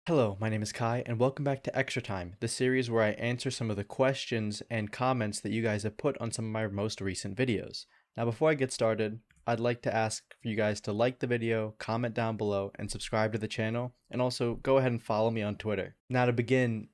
Hello, my name is Kai, and welcome back to Extra Time, the series where I answer some of the questions and comments that you guys have put on some of my most recent videos. Now, before I get started, I'd like to ask for you guys to like the video, comment down below, and subscribe to the channel, and also go ahead and follow me on Twitter. Now, to begin,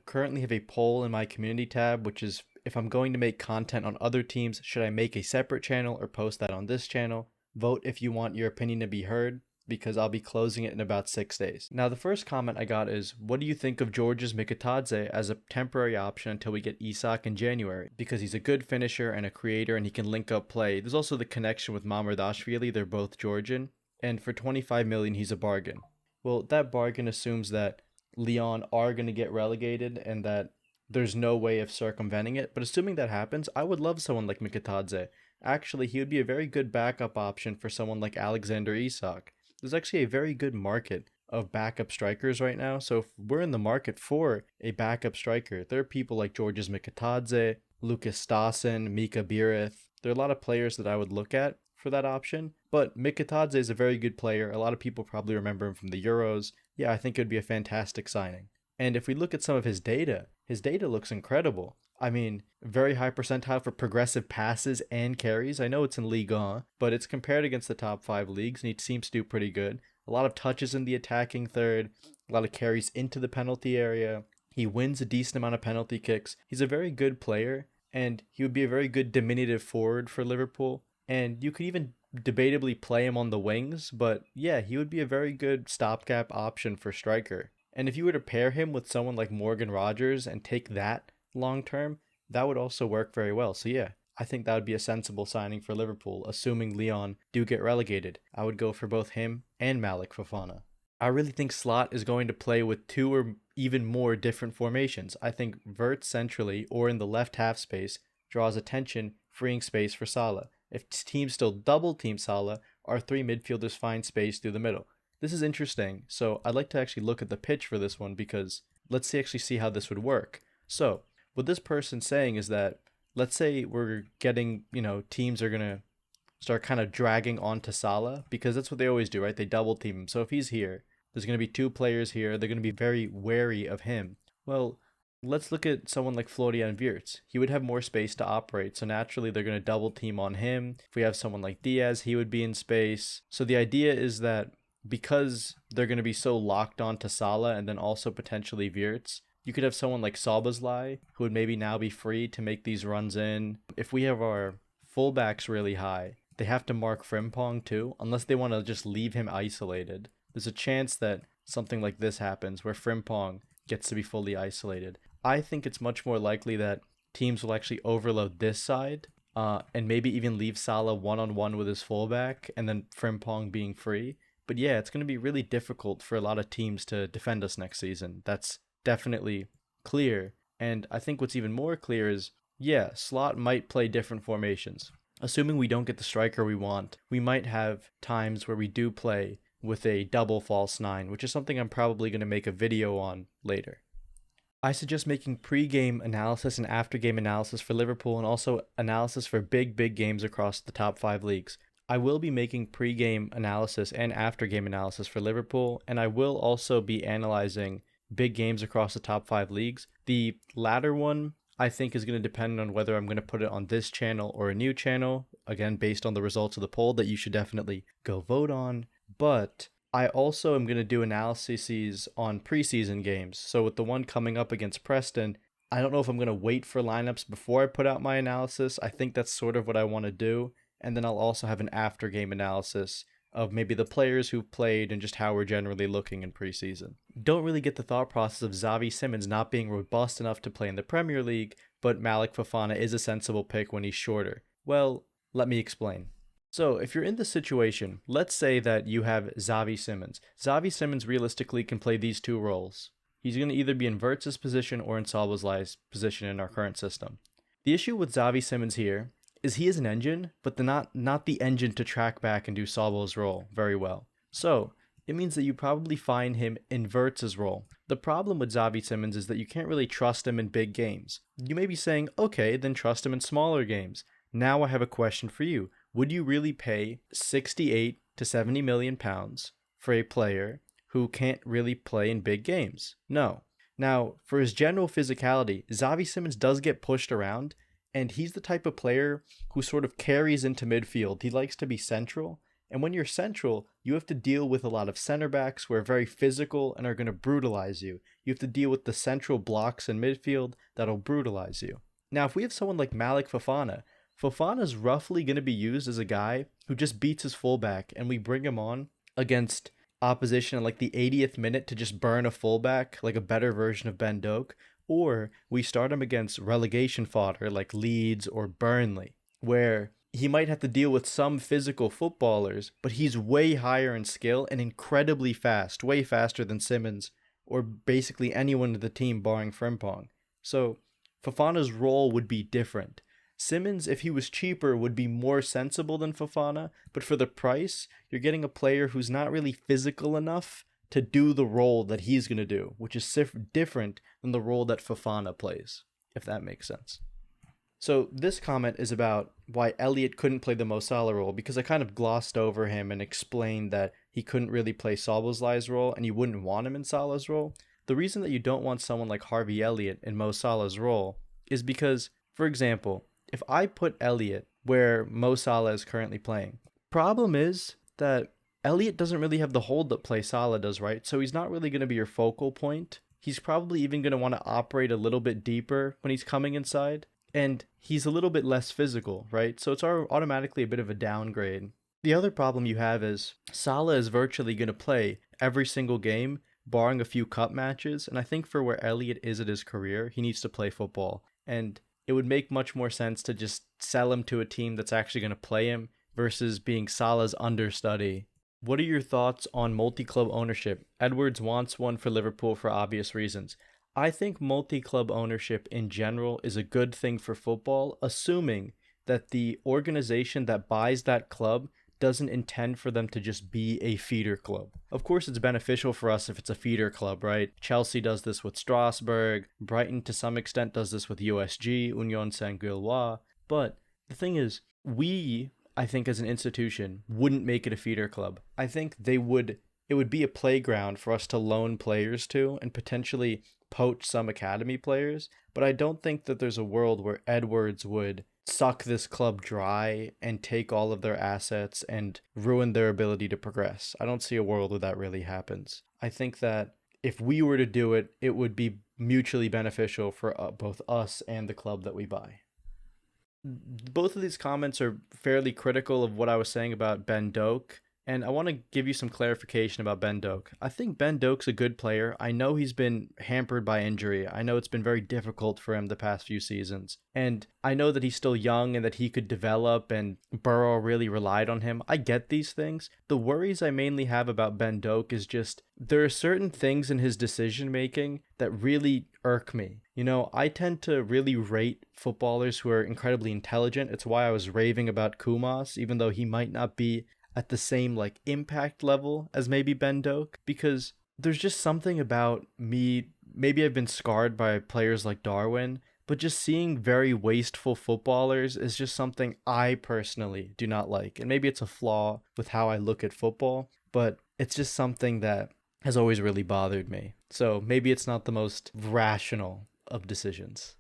currently have a poll in my community tab, which is if I'm going to make content on other teams, should I make a separate channel or post that on this channel? Vote if you want your opinion to be heard, because I'll be closing it in about 6 days. Now, the first comment I got is, what do you think of Georgia's Mikautadze as a temporary option until we get Isak in January? Because he's a good finisher and a creator and he can link up play. There's also the connection with Mamardashvili, they're both Georgian, and for 25 million he's a bargain. Well, that bargain assumes that Lyon are going to get relegated and that there's no way of circumventing it, but assuming that happens, I would love someone like Mikautadze. Actually, he would be a very good backup option for someone like Alexander Isak. There's actually a very good market of backup strikers right now. So if we're in the market for a backup striker, there are people like Georgia's Mikautadze, Lucas Stassen, Mika Birith. There are a lot of players that I would look at for that option. But Mikautadze is a very good player. A lot of people probably remember him from the Euros. Yeah, I think it would be a fantastic signing. And if we look at some of his data looks incredible. I mean, very high percentile for progressive passes and carries. I know it's in Ligue 1, but it's compared against the top 5 leagues, and he seems to do pretty good. A lot of touches in the attacking third, a lot of carries into the penalty area. He wins a decent amount of penalty kicks. He's a very good player, and he would be a very good diminutive forward for Liverpool. And you could even debatably play him on the wings, but yeah, he would be a very good stopgap option for striker. And if you were to pair him with someone like Morgan Rogers and take that long term, that would also work very well. So yeah, I think that would be a sensible signing for Liverpool, assuming Lyon do get relegated. I would go for both him and Malik Fofana. I really think Slot is going to play with 2 or even more different formations. I think Wirtz centrally or in the left half space draws attention, freeing space for Salah. If teams still double team Salah, our 3 midfielders find space through the middle. This is interesting, so I'd like to actually look at the pitch for this one because let's actually see how this would work. So, what this person's saying is that, let's say we're getting, teams are going to start kind of dragging onto Salah, because that's what they always do, right? They double team him. So if he's here, there's going to be 2 players here. They're going to be very wary of him. Well, let's look at someone like Florian Wirtz. He would have more space to operate, so naturally they're going to double team on him. If we have someone like Diaz, he would be in space. So the idea is that because they're going to be so locked on to Salah and then also potentially Wirtz, you could have someone like Szoboszlai, who would maybe now be free to make these runs in. If we have our fullbacks really high, they have to mark Frimpong too, unless they want to just leave him isolated. There's a chance that something like this happens, where Frimpong gets to be fully isolated. I think it's much more likely that teams will actually overload this side, and maybe even leave Salah one-on-one with his fullback, and then Frimpong being free. But yeah, it's going to be really difficult for a lot of teams to defend us next season. That's definitely clear. And I think what's even more clear is, yeah, Slot might play different formations. Assuming we don't get the striker we want, we might have times where we do play with a double false 9, which is something I'm probably going to make a video on later. I suggest making pre-game analysis and after-game analysis for Liverpool, and also analysis for big games across the top 5 leagues. I will be making pre-game analysis and after-game analysis for Liverpool, and I will also be analyzing big games across the top 5 leagues. The latter one, I think, is going to depend on whether I'm going to put it on this channel or a new channel, again, based on the results of the poll that you should definitely go vote on. But I also am going to do analyses on preseason games. So with the one coming up against Preston, I don't know if I'm going to wait for lineups before I put out my analysis. I think that's sort of what I want to do. And then I'll also have an after-game analysis of maybe the players who've played and just how we're generally looking in preseason. Don't really get the thought process of Zavi Simmons not being robust enough to play in the Premier League, but Malik Fofana is a sensible pick when he's shorter. Well, let me explain. So if you're in this situation, let's say that you have Zavi Simmons. Zavi Simmons realistically can play these 2 roles. He's going to either be in Wirtz's position or in Szoboszlai's position in our current system. The issue with Zavi Simmons here is he is an engine, but not the engine to track back and do Szoboszlai's role very well. So it means that you probably find him in Wirtz's role. The problem with Zavi Simmons is that you can't really trust him in big games. You may be saying, okay, then trust him in smaller games. Now I have a question for you. Would you really pay 68 to 70 million pounds for a player who can't really play in big games. No. Now, for his general physicality, Zavi Simmons does get pushed around, and he's the type of player who sort of carries into midfield. He likes to be central, and when you're central, you have to deal with a lot of center backs who are very physical and are going to brutalize you. You have to deal with the central blocks in midfield that'll brutalize you. Now, if we have someone like Malik Fofana, Fofana's roughly going to be used as a guy who just beats his fullback, and we bring him on against opposition in like the 80th minute to just burn a fullback, like a better version of Ben Doak, or we start him against relegation fodder like Leeds or Burnley, where he might have to deal with some physical footballers, but he's way higher in skill and incredibly fast, way faster than Simmons or basically anyone in the team barring Frimpong. So Fofana's role would be different. Simmons, if he was cheaper, would be more sensible than Fofana, but for the price, you're getting a player who's not really physical enough to do the role that he's going to do, which is different than the role that Fofana plays, if that makes sense. So this comment is about why Elliott couldn't play the Mo Salah role, because I kind of glossed over him and explained that he couldn't really play Szoboszlai's role and you wouldn't want him in Salah's role. The reason that you don't want someone like Harvey Elliott in Mo Salah's role is because, for example, if I put Elliott where Mo Salah is currently playing, problem is that Elliott doesn't really have the hold-up play Salah does, right? So he's not really going to be your focal point. He's probably even going to want to operate a little bit deeper when he's coming inside. And he's a little bit less physical, right? So it's automatically a bit of a downgrade. The other problem you have is Salah is virtually going to play every single game, barring a few cup matches. And I think for where Elliott is at his career, he needs to play football. And it would make much more sense to just sell him to a team that's actually going to play him versus being Salah's understudy. What are your thoughts on multi-club ownership? Edwards wants one for Liverpool for obvious reasons. I think multi-club ownership in general is a good thing for football, assuming that the organization that buys that club doesn't intend for them to just be a feeder club. Of course, it's beneficial for us if it's a feeder club, right? Chelsea does this with Strasbourg. Brighton, to some extent, does this with USG, Union Saint-Gilloise. But the thing is, I think as an institution, wouldn't make it a feeder club. I think it would be a playground for us to loan players to and potentially poach some academy players, but I don't think that there's a world where Edwards would suck this club dry and take all of their assets and ruin their ability to progress. I don't see a world where that really happens. I think that if we were to do it, it would be mutually beneficial for both us and the club that we buy. Both of these comments are fairly critical of what I was saying about Ben Doak, and I want to give you some clarification about Ben Doak. I think Ben Doak's a good player. I know he's been hampered by injury. I know it's been very difficult for him the past few seasons. And I know that he's still young and that he could develop and Burrow really relied on him. I get these things. The worries I mainly have about Ben Doak is just there are certain things in his decision making that really irk me. You know, I tend to really rate footballers who are incredibly intelligent. It's why I was raving about Kumas, even though he might not be at the same impact level as maybe Ben Doak, because there's just something about me, maybe I've been scarred by players like Darwin, but just seeing very wasteful footballers is just something I personally do not like. And maybe it's a flaw with how I look at football, but it's just something that has always really bothered me. So maybe it's not the most rational of decisions.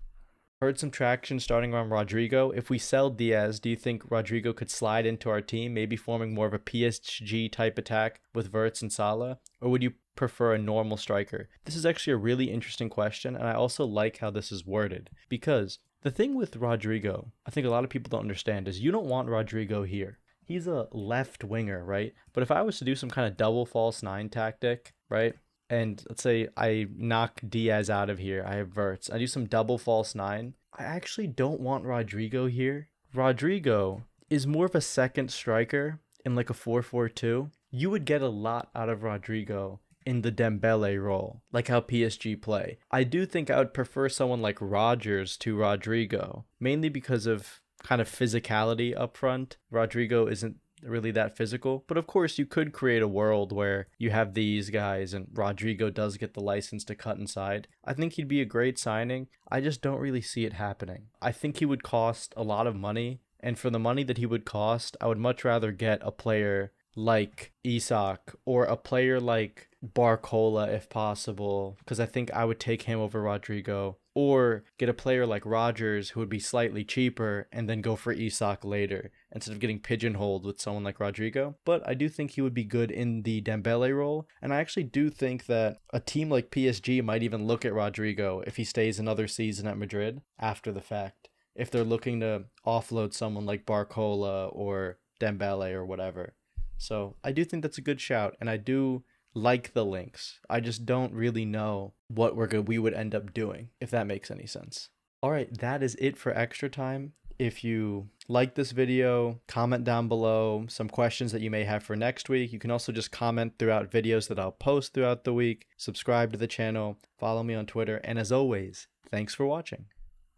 Heard some traction starting around Rodrigo. If we sell Diaz, do you think Rodrigo could slide into our team, maybe forming more of a PSG type attack with Wirtz and Salah? Or would you prefer a normal striker? This is actually a really interesting question, and I also like how this is worded. Because the thing with Rodrigo, I think a lot of people don't understand, is you don't want Rodrigo here. He's a left winger, right? But if I was to do some kind of double false nine tactic, right? And let's say I knock Diaz out of here. I have Wirtz. I do some double false nine. I actually don't want Rodrigo here. Rodrigo is more of a second striker in a 4-4-2. You would get a lot out of Rodrigo in the Dembele role, like how PSG play. I do think I would prefer someone like Rodgers to Rodrigo, mainly because of kind of physicality up front. Rodrigo isn't really that physical, but of course you could create a world where you have these guys and Rodrigo does get the license to cut inside. I think he'd be a great signing. I just don't really see it happening. I think he would cost a lot of money, and for the money that he would cost, I would much rather get a player like Isak or a player like Barcola if possible, because I think I would take him over Rodrigo, or get a player like Rodgers who would be slightly cheaper and then go for Isak later instead of getting pigeonholed with someone like Rodrigo. But I do think he would be good in the Dembele role, and I actually do think that a team like PSG might even look at Rodrigo if he stays another season at Madrid after the fact, if they're looking to offload someone like Barcola or Dembele or whatever. So I do think that's a good shout, and I do like the links. I just don't really know what we would end up doing, if that makes any sense. All right, that is it for Extra Time. If you like this video, comment down below some questions that you may have for next week. You can also just comment throughout videos that I'll post throughout the week. Subscribe to the channel, follow me on Twitter, and as always, thanks for watching.